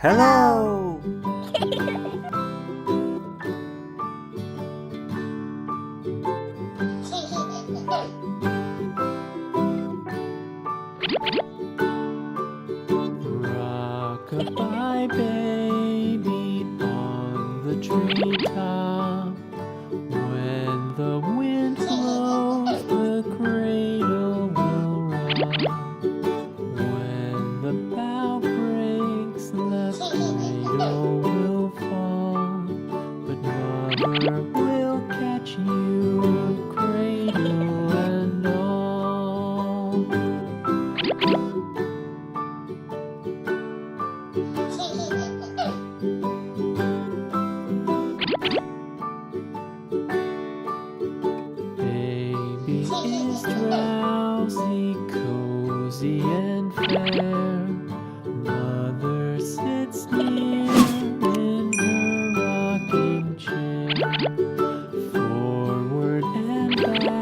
Hello! Rock-a-bye baby on the treetop. When the wind blows, the cradle will rock. When the bough breaks, the cradle will fall. But mother will catch you, cradle and all. Baby is drowsy, cozy and fair. Mother sits near in her rocking chair. Forward and back